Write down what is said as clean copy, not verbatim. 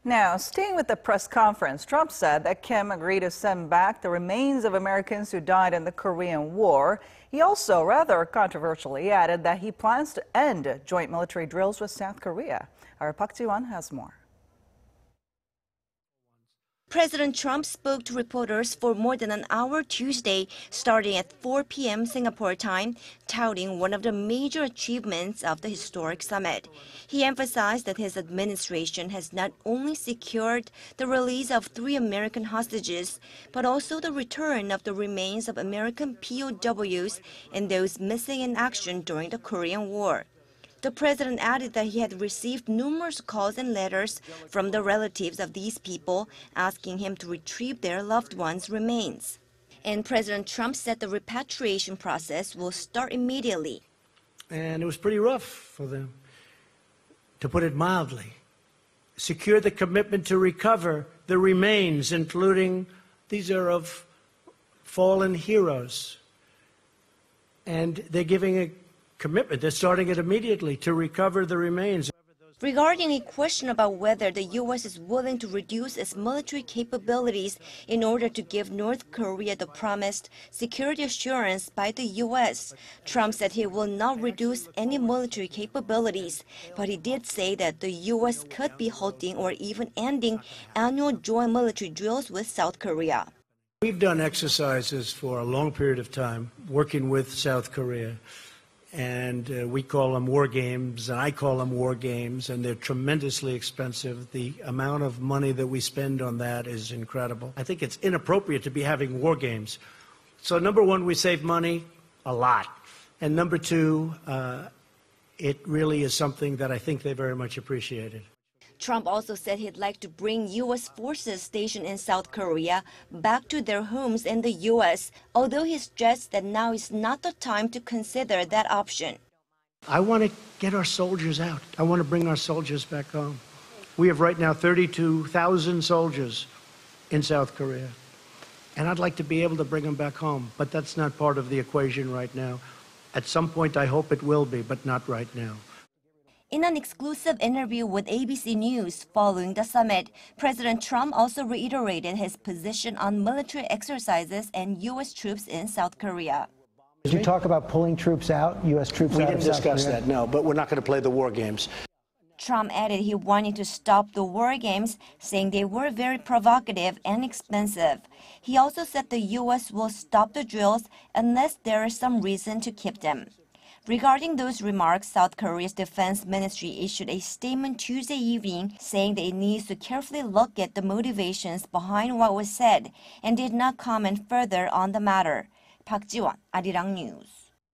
Now, staying with the press conference, Trump said that Kim agreed to send back the remains of Americans who died in the Korean War. He also, rather controversially, added that he plans to end joint military drills with South Korea. Our Park Ji-won has more. President Trump spoke to reporters for more than an hour Tuesday, starting at 4 p.m. Singapore time, touting one of the major achievements of the historic summit. He emphasized that his administration has not only secured the release of 3 American hostages, but also the return of the remains of American POWs and those missing in action during the Korean War. The president added that he had received numerous calls and letters from the relatives of these people asking him to retrieve their loved ones' remains. And President Trump said the repatriation process will start immediately. And it was pretty rough for them, to put it mildly. Secure the commitment to recover the remains, including these are of fallen heroes. And they're giving a commitment. They're starting it immediately to recover the remains. Regarding a question about whether the U.S. is willing to reduce its military capabilities in order to give North Korea the promised security assurance by the U.S., Trump said he will not reduce any military capabilities, but he did say that the U.S. could be halting or even ending annual joint military drills with South Korea. We've done exercises for a long period of time working with South Korea. And we call them war games, and I call them war games, and they're tremendously expensive. The amount of money that we spend on that is incredible. I think it's inappropriate to be having war games. So number one, we save money a lot. And number two, it really is something that I think they very much appreciated. Trump also said he'd like to bring U.S. forces stationed in South Korea back to their homes in the U.S., although he stressed that now is not the time to consider that option. I want to get our soldiers out. I want to bring our soldiers back home. We have right now 32,000 soldiers in South Korea, and I'd like to be able to bring them back home, but that's not part of the equation right now. At some point, I hope it will be, but not right now. In an exclusive interview with ABC News following the summit, President Trump also reiterated his position on military exercises and U.S. troops in South Korea. Did you talk about pulling troops out, U.S. troops out of South Korea? We didn't discuss that, no, but we're not going to play the war games. Trump added he wanted to stop the war games, saying they were very provocative and expensive. He also said the U.S. will stop the drills unless there is some reason to keep them. Regarding those remarks, South Korea's defense ministry issued a statement Tuesday evening saying that it needs to carefully look at the motivations behind what was said and did not comment further on the matter. Park Ji-won, Arirang News.